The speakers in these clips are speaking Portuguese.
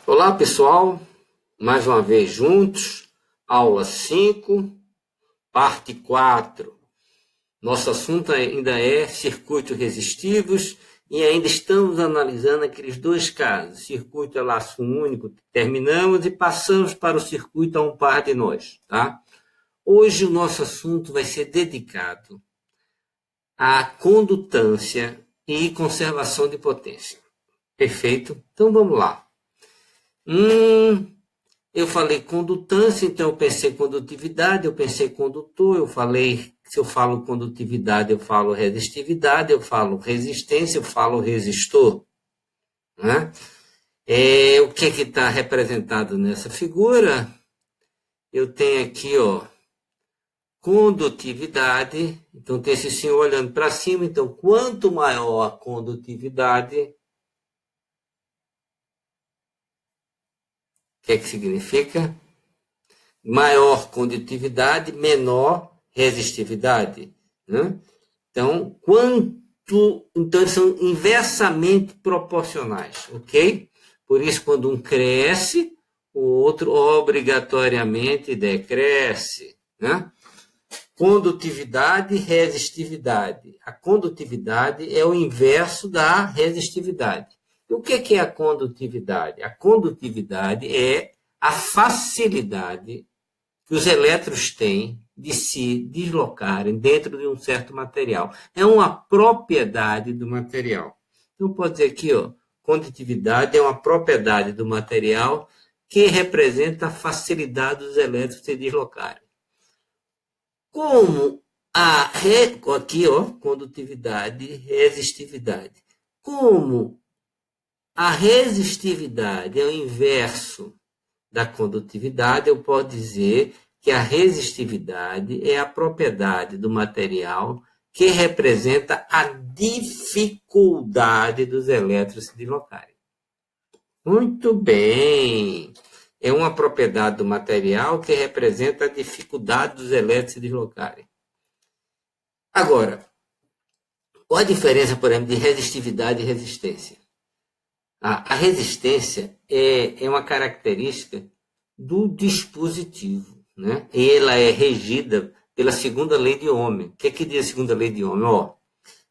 Olá, pessoal. Mais uma vez juntos. Aula 5, parte 4. Nosso assunto ainda é circuitos resistivos e ainda estamos analisando aqueles dois casos. Circuito a laço único, terminamos e passamos para o circuito a um par de nós. Tá? Hoje o nosso assunto vai ser dedicado à condutância e conservação de potência. Perfeito? Então vamos lá. Eu falei condutância, então eu pensei condutividade, eu pensei condutor, eu falei, se eu falo condutividade, eu falo resistividade, eu falo resistência, eu falo resistor. Né? O que está representado nessa figura? Eu tenho aqui, condutividade, então tem esse senhor olhando para cima, então quanto maior a condutividade, o que significa? Maior condutividade, menor resistividade. Né? Então, eles são inversamente proporcionais, ok? Por isso, quando um cresce, o outro obrigatoriamente decresce. Né? Condutividade e resistividade. A condutividade é o inverso da resistividade. E o que é a condutividade? A condutividade é a facilidade que os elétrons têm de se deslocarem dentro de um certo material. É uma propriedade do material. Então, pode dizer aqui, condutividade é uma propriedade do material que representa a facilidade dos elétrons se deslocarem. Como aqui, condutividade e resistividade. Como a resistividade é o inverso da condutividade, eu posso dizer que a resistividade é a propriedade do material que representa a dificuldade dos elétrons se deslocarem. Muito bem! É uma propriedade do material que representa a dificuldade dos elétrons se deslocarem. Agora, qual a diferença, por exemplo, de resistividade e resistência? A resistência é uma característica do dispositivo, né? E ela é regida pela segunda lei de Ohm. O que diz a segunda lei de Ohm?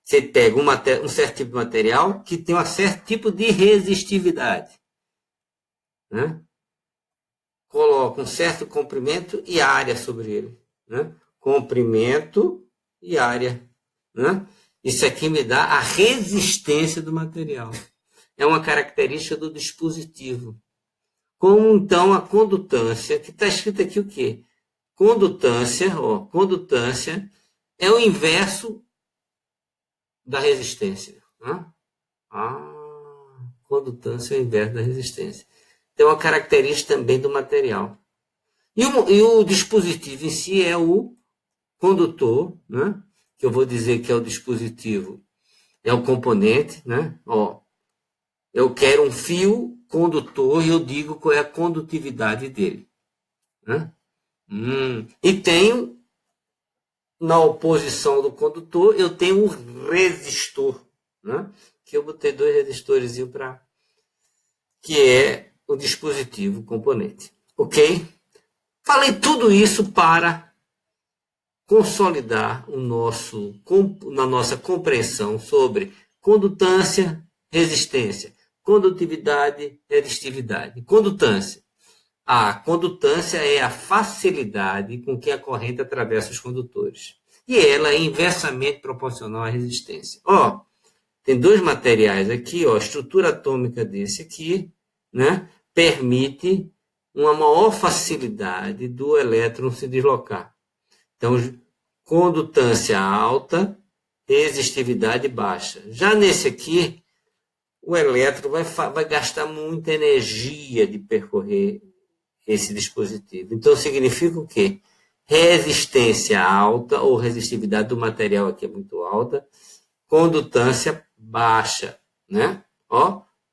Você pega um certo tipo de material que tem um certo tipo de resistividade, né? Coloca um certo comprimento e área sobre ele, né? Comprimento e área, né? Isso aqui me dá a resistência do material. É uma característica do dispositivo. Como então a condutância, que está escrito aqui o quê? Condutância é o inverso da resistência. Né? Condutância é o inverso da resistência. Tem uma característica também do material. E o dispositivo em si é o condutor, né? Que eu vou dizer que é o dispositivo, é o componente, né? Eu quero um fio condutor e eu digo qual é a condutividade dele. Né? E tenho, na oposição do condutor, eu tenho um resistor. Né? Que eu botei 2 resistores para... que é o dispositivo, o componente. Ok? Falei tudo isso para consolidar na nossa compreensão sobre condutância, resistência. Condutividade, resistividade. Condutância. A condutância é a facilidade com que a corrente atravessa os condutores. E ela é inversamente proporcional à resistência. Tem 2 materiais aqui, a estrutura atômica desse aqui, né, permite uma maior facilidade do elétron se deslocar. Então, condutância alta, resistividade baixa. Já nesse aqui, o elétron vai gastar muita energia de percorrer esse dispositivo. Então, significa o quê? Resistência alta, ou resistividade do material aqui é muito alta, condutância baixa. Né?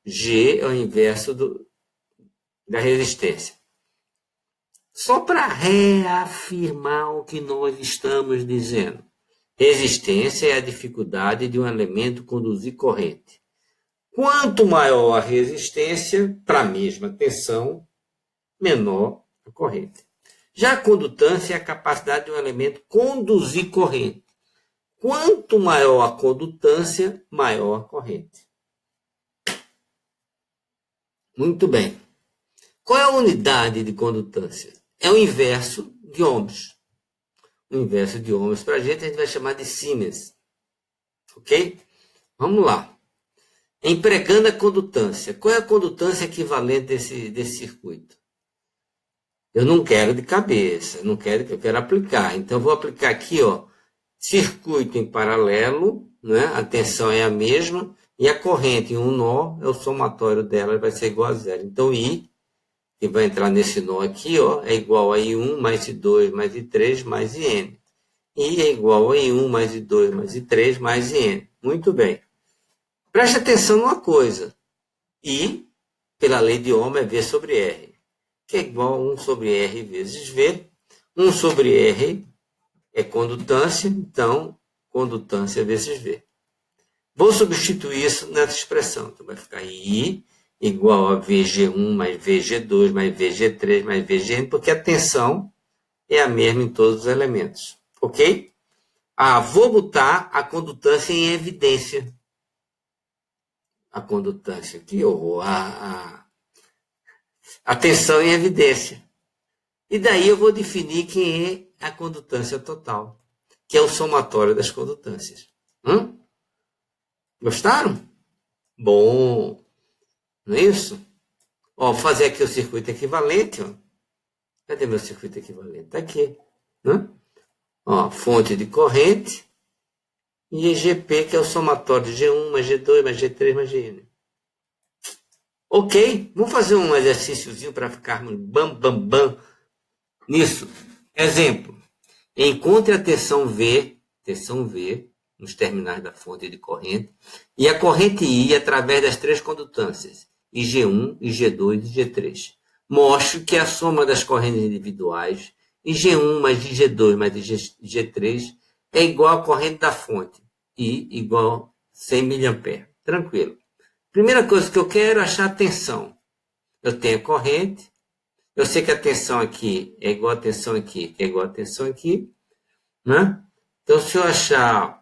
G é o inverso da resistência. Só para reafirmar o que nós estamos dizendo. Resistência é a dificuldade de um elemento conduzir corrente. Quanto maior a resistência para a mesma tensão, menor a corrente. Já a condutância é a capacidade de um elemento conduzir corrente. Quanto maior a condutância, maior a corrente. Muito bem. Qual é a unidade de condutância? É o inverso de ohms. O inverso de ohms para a gente vai chamar de Siemens. Ok? Vamos lá. Empregando a condutância. Qual é a condutância equivalente desse circuito? Eu não quero de cabeça, eu quero aplicar. Então, eu vou aplicar aqui, ó, circuito em paralelo, né? A tensão é a mesma, e a corrente em um nó, o somatório dela vai ser igual a zero. Então, I, que vai entrar nesse nó aqui, ó, é igual a I1 mais I2 mais I3 mais IN. I é igual a I1 mais I2 mais I3 mais IN. Muito bem. Preste atenção numa coisa. I, pela lei de Ohm, é V sobre R, que é igual a 1 sobre R vezes V. 1 sobre R é condutância, então, condutância vezes V. Vou substituir isso nessa expressão. Então, vai ficar I igual a VG1 mais VG2 mais VG3 mais VGN, porque a tensão é a mesma em todos os elementos. Ok? Vou botar a condutância em evidência. A condutância aqui, ou a tensão em evidência. E daí eu vou definir quem é a condutância total, que é o somatório das condutâncias. Gostaram? Bom, não é isso? Ó, vou fazer aqui o circuito equivalente. Ó. Cadê meu circuito equivalente? Está aqui. Ó, fonte de corrente e EGP, que é o somatório de G1 mais G2 mais G3 mais GN. Ok? Vamos fazer um exercíciozinho para ficarmos bam nisso. Exemplo. Encontre a tensão V nos terminais da fonte de corrente, e a corrente I através das três condutâncias, IG1, IG2 e G3. Mostre que a soma das correntes individuais, IG1 mais IG2 mais IG3, é igual à corrente da fonte, I igual a 100 mA. Tranquilo. Primeira coisa que eu quero é achar a tensão. Eu tenho a corrente, eu sei que a tensão aqui é igual a tensão aqui, que é igual a tensão aqui, né? Então, se eu achar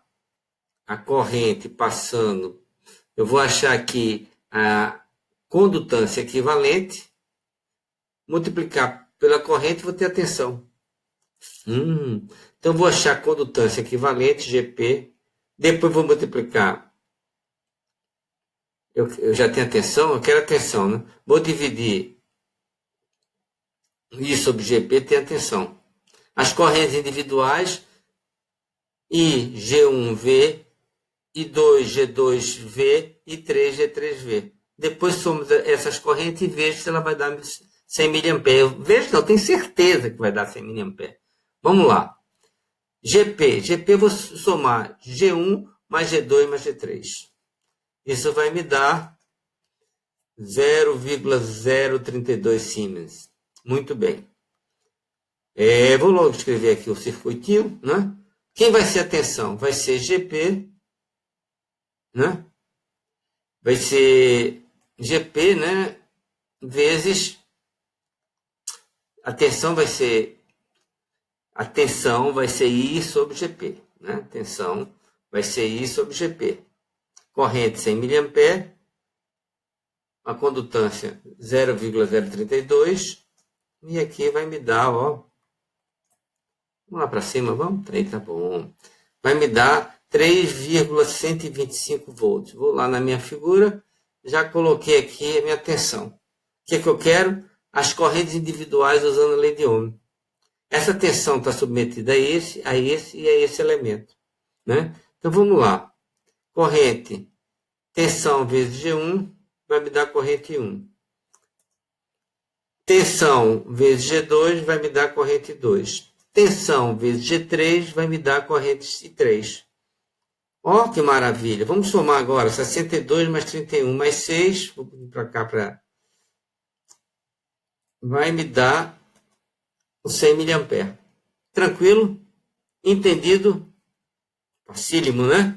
a corrente passando, eu vou achar aqui a condutância equivalente, multiplicar pela corrente, vou ter a tensão. Então, vou achar a condutância equivalente, GP, depois vou multiplicar. Eu já tenho a tensão, eu quero a tensão, né? Vou dividir I sobre GP, tem a tensão. As correntes individuais, I, G1V, I2, G2V, I3, G3V. Depois somos essas correntes e vejo se ela vai dar 100 mA. Eu vejo, não, tenho certeza que vai dar 100 mA. Vamos lá. GP eu vou somar G1 mais G2 mais G3. Isso vai me dar 0,032 Siemens. Muito bem. Vou logo escrever aqui o circuitinho, né? Quem vai ser a tensão? Vai ser GP, né? Vai ser GP, né? Vezes a tensão vai ser I sobre GP, né? Tensão vai ser I sobre GP. Corrente 100 mA, a condutância 0,032, e aqui vai me dar, ó, vamos lá para cima, vamos? Aí tá bom. Vai me dar 3,125 volts. Vou lá na minha figura, já coloquei aqui a minha tensão. O que é que eu quero? As correntes individuais usando a lei de Ohm. Essa tensão está submetida a esse e a esse elemento, né? Então vamos lá. Corrente, tensão vezes G1 vai me dar corrente 1. Tensão vezes G2 vai me dar corrente 2. Tensão vezes G3 vai me dar corrente 3. Ó, que maravilha! Vamos somar agora 62 mais 31 mais 6. Vou para cá para. Vai me dar o 100 mA. Tranquilo? Entendido? Facílimo, né?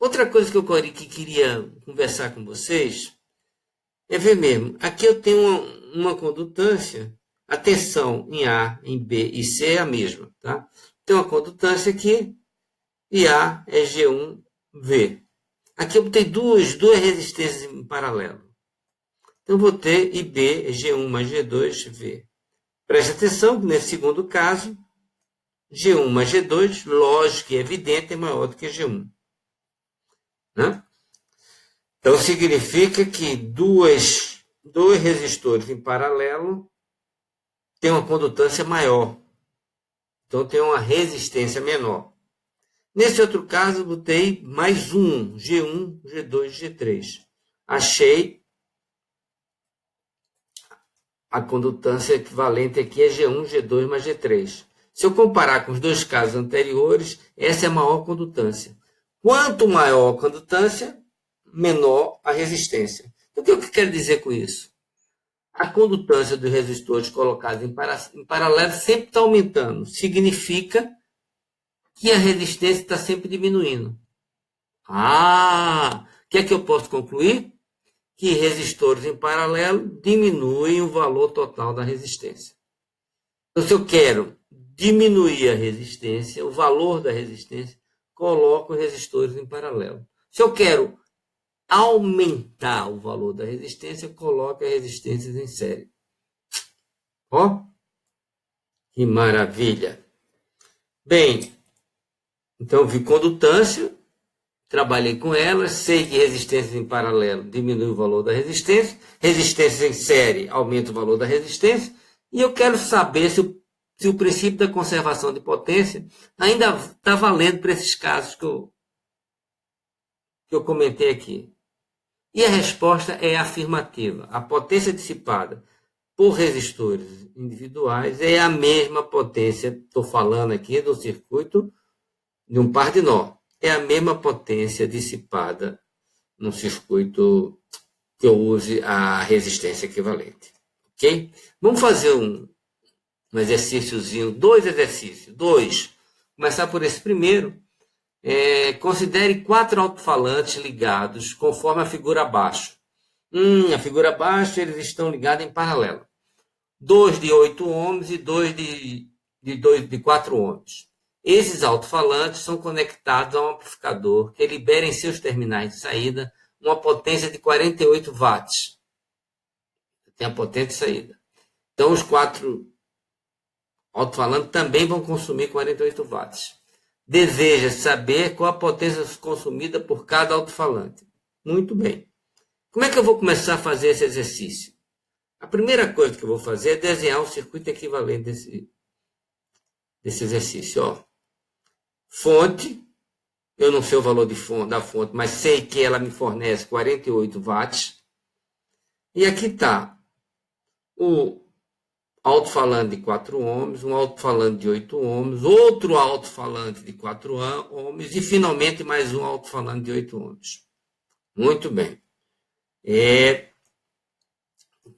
Outra coisa que eu queria conversar com vocês é ver mesmo. Aqui eu tenho uma condutância, a tensão em A, em B e C é a mesma. Tá? Tem uma condutância aqui e A é G1V. Aqui eu botei duas resistências em paralelo. Então, eu vou ter IB é G1 mais G2V. Preste atenção que nesse segundo caso, G1 mais G2, lógico e evidente, é maior do que G1. Né? Então, significa que dois resistores em paralelo têm uma condutância maior. Então, tem uma resistência menor. Nesse outro caso, botei mais um, G1, G2, G3. Achei a condutância equivalente aqui é G1, G2 mais G3. Se eu comparar com os dois casos anteriores, essa é a maior condutância. Quanto maior a condutância, menor a resistência. O que eu quero dizer com isso? A condutância dos resistores colocados em paralelo sempre está aumentando. Significa que a resistência está sempre diminuindo. O que é que eu posso concluir? Que resistores em paralelo diminuem o valor total da resistência. Então, se eu quero diminuir a resistência, o valor da resistência, coloco os resistores em paralelo. Se eu quero aumentar o valor da resistência, coloco as resistências em série. Ó, que maravilha! Bem, então eu vi condutância, trabalhei com elas, sei que resistências em paralelo diminui o valor da resistência, resistência em série aumenta o valor da resistência, e eu quero saber se o princípio da conservação de potência ainda está valendo para esses casos que eu comentei aqui. E a resposta é afirmativa. A potência dissipada por resistores individuais é a mesma potência, estou falando aqui do circuito de um par de nó, é a mesma potência dissipada no circuito que eu use a resistência equivalente. Ok? Vamos fazer um exercíciozinho, dois exercícios. Começar por esse primeiro. Considere 4 alto-falantes ligados conforme a figura abaixo. A figura abaixo, eles estão ligados em paralelo. 2 de 8 ohms e 2 de 4 ohms. Esses alto-falantes são conectados a um amplificador que libera em seus terminais de saída uma potência de 48 watts. Tem a potência de saída. Então, os 4 alto-falantes também vão consumir 48 watts. Deseja saber qual a potência consumida por cada alto-falante. Muito bem. Como é que eu vou começar a fazer esse exercício? A primeira coisa que eu vou fazer é desenhar um circuito equivalente desse exercício. Ó. Fonte, eu não sei o valor da fonte, mas sei que ela me fornece 48 watts. E aqui está o alto-falante de 4 ohms, um alto-falante de 8 ohms, outro alto-falante de 4 ohms e, finalmente, mais um alto-falante de 8 ohms. Muito bem.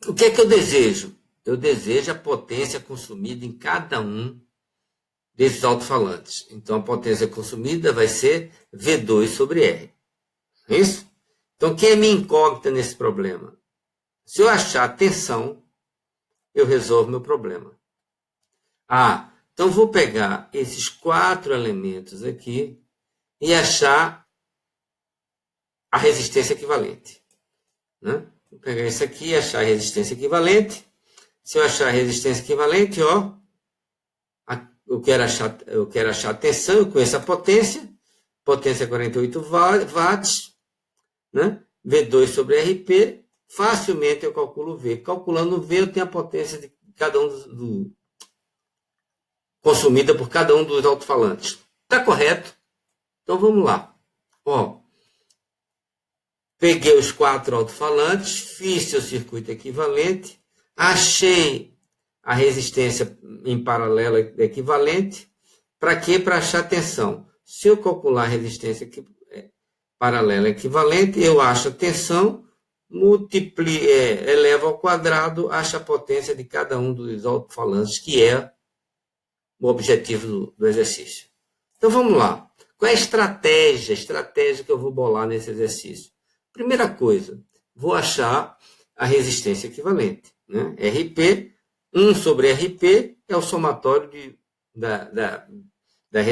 O que é que eu desejo? Eu desejo a potência consumida em cada um desses alto-falantes. Então, a potência consumida vai ser V2 sobre R. É isso? Então, quem é minha incógnita nesse problema? Se eu achar a tensão, eu resolvo meu problema. Então vou pegar esses 4 elementos aqui e achar a resistência equivalente. Né? Vou pegar isso aqui e achar a resistência equivalente. Se eu achar a resistência equivalente, ó, eu quero achar a tensão, eu conheço a potência 48 watts, né? V2 sobre RP, facilmente eu calculo V. Calculando V, eu tenho a potência de cada um consumida por cada um dos alto-falantes. Está correto? Então vamos lá. Ó, peguei os 4 alto-falantes, fiz seu circuito equivalente, achei a resistência em paralelo equivalente. Para quê? Para achar a tensão. Se eu calcular a resistência paralela equivalente, eu acho a tensão, eleva ao quadrado, acho a potência de cada um dos alto-falantes, que é o objetivo do exercício. Então vamos lá. Qual é a estratégia que eu vou bolar nesse exercício? Primeira coisa, vou achar a resistência equivalente. Né? RP, 1 sobre RP é o somatório das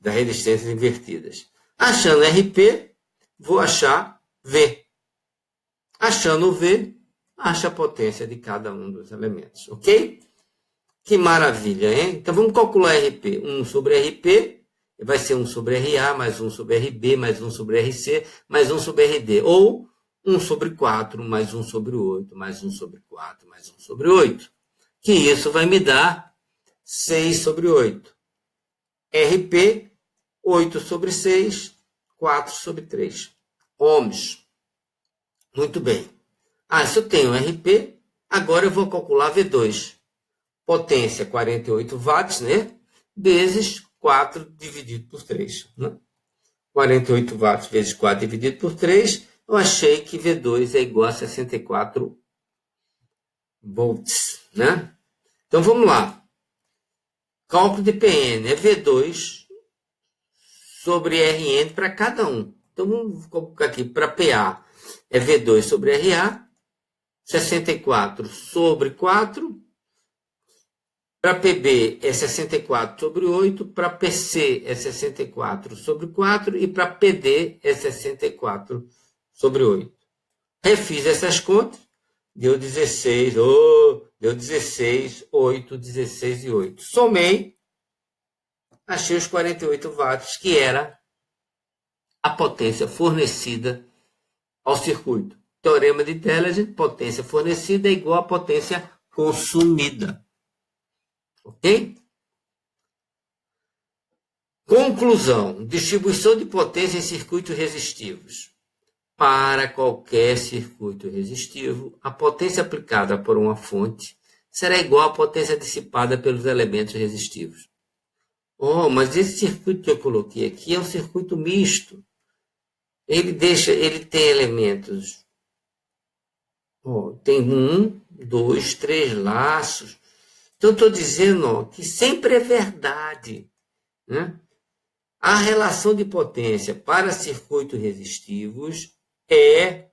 resistências invertidas. Achando RP, vou achar V. Achando V, acha a potência de cada um dos elementos. Ok? Que maravilha, hein? Então vamos calcular RP. 1 sobre RP vai ser 1 sobre RA, mais 1 sobre RB, mais 1 sobre RC, mais 1 sobre RD. Ou 1 sobre 4, mais 1 sobre 8, mais 1 sobre 4, mais 1 sobre 8. Que isso vai me dar 6 sobre 8. RP, 8 sobre 6, 4 sobre 3. Ohms. Muito bem. Se eu tenho RP, agora eu vou calcular V2. Potência 48 watts, né? Vezes 4 dividido por 3. Né? 48 watts vezes 4 dividido por 3, eu achei que V2 é igual a 64 volts. Né? Então vamos lá. Cálculo de PN é V2 sobre Rn para cada um. Então vamos colocar aqui para PA é V2 sobre RA, 64 sobre 4. Para PB é 64 sobre 8, para PC é 64 sobre 4 e para PD é 64 sobre 8. Refiz essas contas, deu 16, deu 16, 8, 16 e 8. Somei, achei os 48 watts, que era a potência fornecida ao circuito. Teorema de Telemann, potência fornecida é igual a potência consumida. Ok? Conclusão. Distribuição de potência em circuitos resistivos. Para qualquer circuito resistivo, a potência aplicada por uma fonte será igual à potência dissipada pelos elementos resistivos. Mas esse circuito que eu coloquei aqui é um circuito misto. Ele tem elementos. Tem 1, 2, 3 laços. Então, estou dizendo que sempre é verdade. Né? A relação de potência para circuitos resistivos é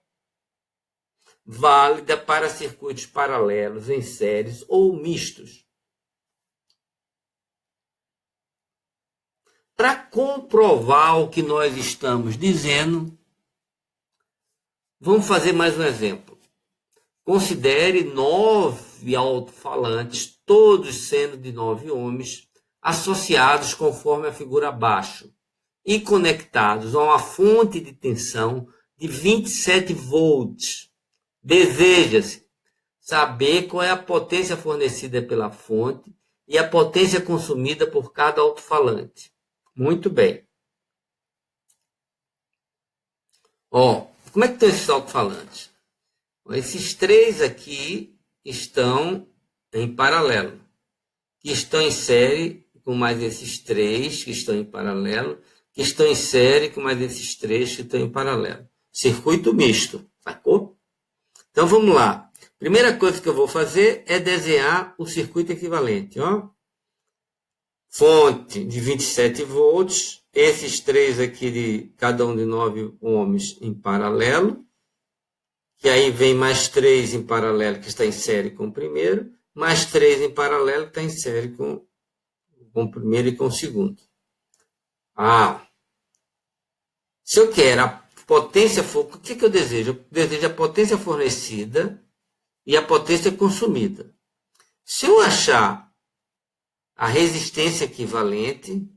válida para circuitos paralelos, em séries ou mistos. Para comprovar o que nós estamos dizendo, vamos fazer mais um exemplo. Considere 9 alto-falantes, todos sendo de 9 ohms, associados conforme a figura abaixo e conectados a uma fonte de tensão de 27 volts. Deseja-se saber qual é a potência fornecida pela fonte e a potência consumida por cada alto-falante. Muito bem. Como é que estão esses alto-falantes? Esses 3 aqui estão em paralelo, que estão em série com mais esses 3 que estão em paralelo, que estão em série com mais esses 3 que estão em paralelo. Circuito misto, sacou? Então vamos lá. Primeira coisa que eu vou fazer é desenhar o circuito equivalente. Fonte de 27 volts, esses 3 aqui de cada um de 9 ohms em paralelo. Que aí vem mais 3 em paralelo, que está em série com o primeiro, mais 3 em paralelo, que está em série com o primeiro e com o segundo. Se eu quero a potência, o que eu desejo? Eu desejo a potência fornecida e a potência consumida. Se eu achar a resistência equivalente,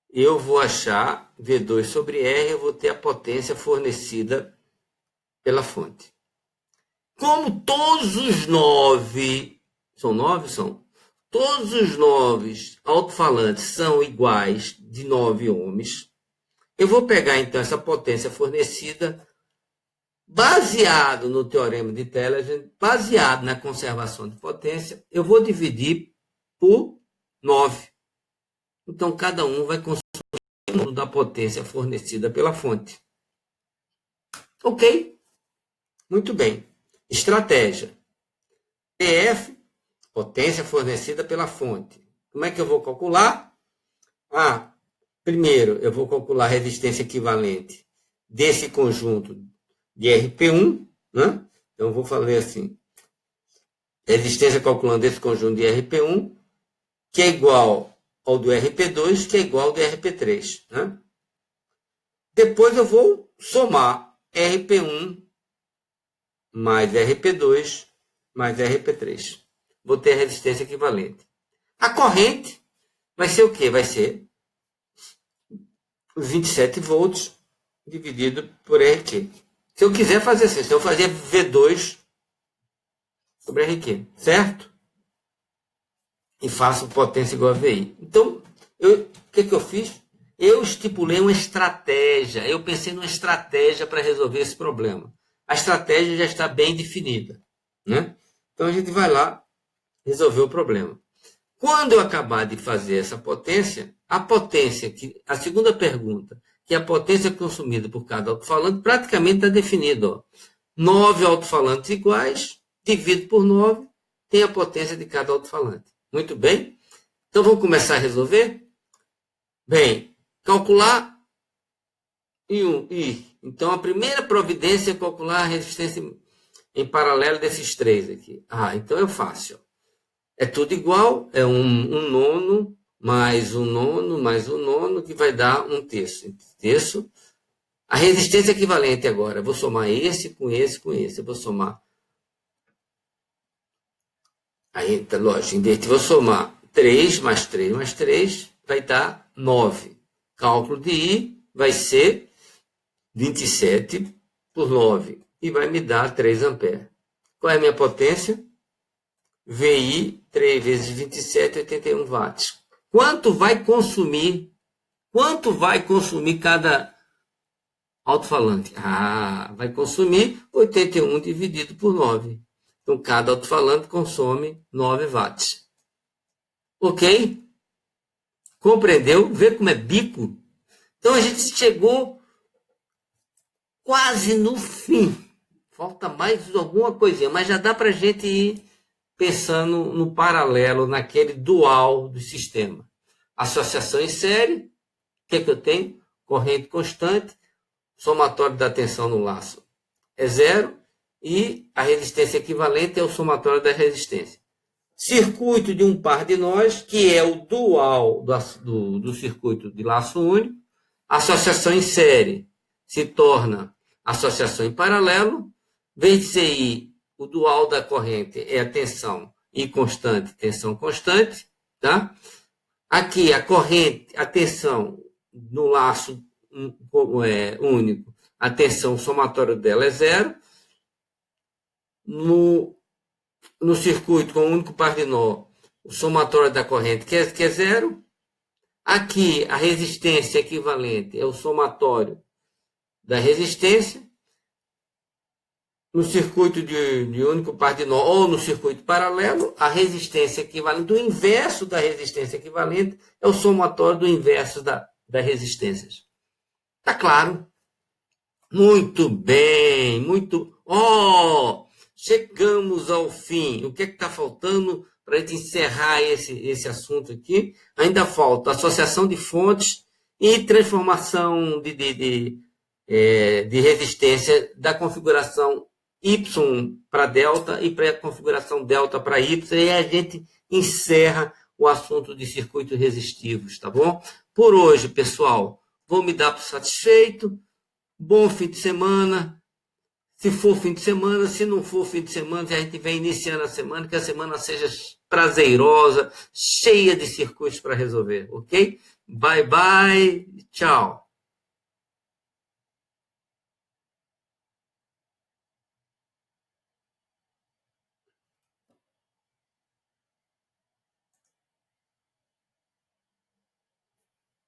eu vou achar V2 sobre R, eu vou ter a potência fornecida pela fonte. Como todos os 9, são 9? São. Todos os 9 alto-falantes são iguais de 9 ohms, eu vou pegar então essa potência fornecida, baseado no teorema de Telemann, baseado na conservação de potência, eu vou dividir por 9. Então, cada um vai consumir o número da potência fornecida pela fonte. Ok? Muito bem. Estratégia. PF, potência fornecida pela fonte. Como é que eu vou calcular? Primeiro, eu vou calcular a resistência equivalente desse conjunto de RP1, né? Então, eu vou fazer assim, resistência calculando esse conjunto de RP1, que é igual ao do RP2, que é igual ao do RP3. Né? Depois eu vou somar RP1 mais RP2 mais RP3. Vou ter a resistência equivalente. A corrente vai ser o quê? Vai ser 27 volts dividido por RQ. Se eu quiser fazer assim, se eu fazer V2 sobre RQ, certo? E faço potência igual a VI. Então, o que eu fiz? Eu estipulei uma estratégia. Eu pensei numa estratégia para resolver esse problema. A estratégia já está bem definida. Né? Então, a gente vai lá resolver o problema. Quando eu acabar de fazer essa potência, a segunda pergunta, que é a potência consumida por cada alto-falante, praticamente está definido. 9 alto-falantes iguais, dividido por 9, tem a potência de cada alto-falante. Muito bem? Então, vamos começar a resolver? Bem, calcular I. Então, a primeira providência é calcular a resistência em paralelo desses três aqui. Então é fácil. É tudo igual, é um nono, mais um nono, mais um nono, que vai dar um terço. A resistência equivalente agora, eu vou somar esse com esse com esse. Eu vou somar. Aí, lógico, vou somar 3 mais 3 mais 3, vai dar 9. Cálculo de I vai ser 27 por 9 e vai me dar 3 amperes. Qual é a minha potência? VI, 3 vezes 27, 81 watts. Quanto vai consumir cada alto-falante? Vai consumir 81 dividido por 9. Então, cada alto-falante consome 9 watts. Ok? Compreendeu? Vê como é bico? Então, a gente chegou quase no fim. Falta mais alguma coisinha, mas já dá para a gente ir pensando no paralelo, naquele dual do sistema. Associação em série, o que eu tenho? Corrente constante, somatório da tensão no laço é 0 e a resistência equivalente é o somatório da resistência. Circuito de um par de nós, que é o dual do circuito de laço único. Associação em série se torna associação em paralelo. VCI, o dual da corrente é a tensão I constante, tensão constante. Tá? Aqui a corrente, a tensão no laço único, a tensão somatório dela é 0. No circuito com um único par de nó, o somatório da corrente que é 0. Aqui a resistência equivalente é o somatório da resistência. No circuito de único par de nó ou no circuito paralelo, a resistência equivalente, do inverso da resistência equivalente, é o somatório do inverso das resistências. Tá claro? Muito bem, chegamos ao fim. O que é que está faltando para a gente encerrar esse assunto aqui? Ainda falta associação de fontes e transformação de resistência da configuração Y para delta e para a configuração delta para Y, e a gente encerra o assunto de circuitos resistivos, tá bom? Por hoje, pessoal, vou me dar por satisfeito. Bom fim de semana. Se for fim de semana, se não for fim de semana, a gente vem iniciando a semana, que a semana seja prazerosa, cheia de circuitos para resolver, ok? Bye, bye, tchau.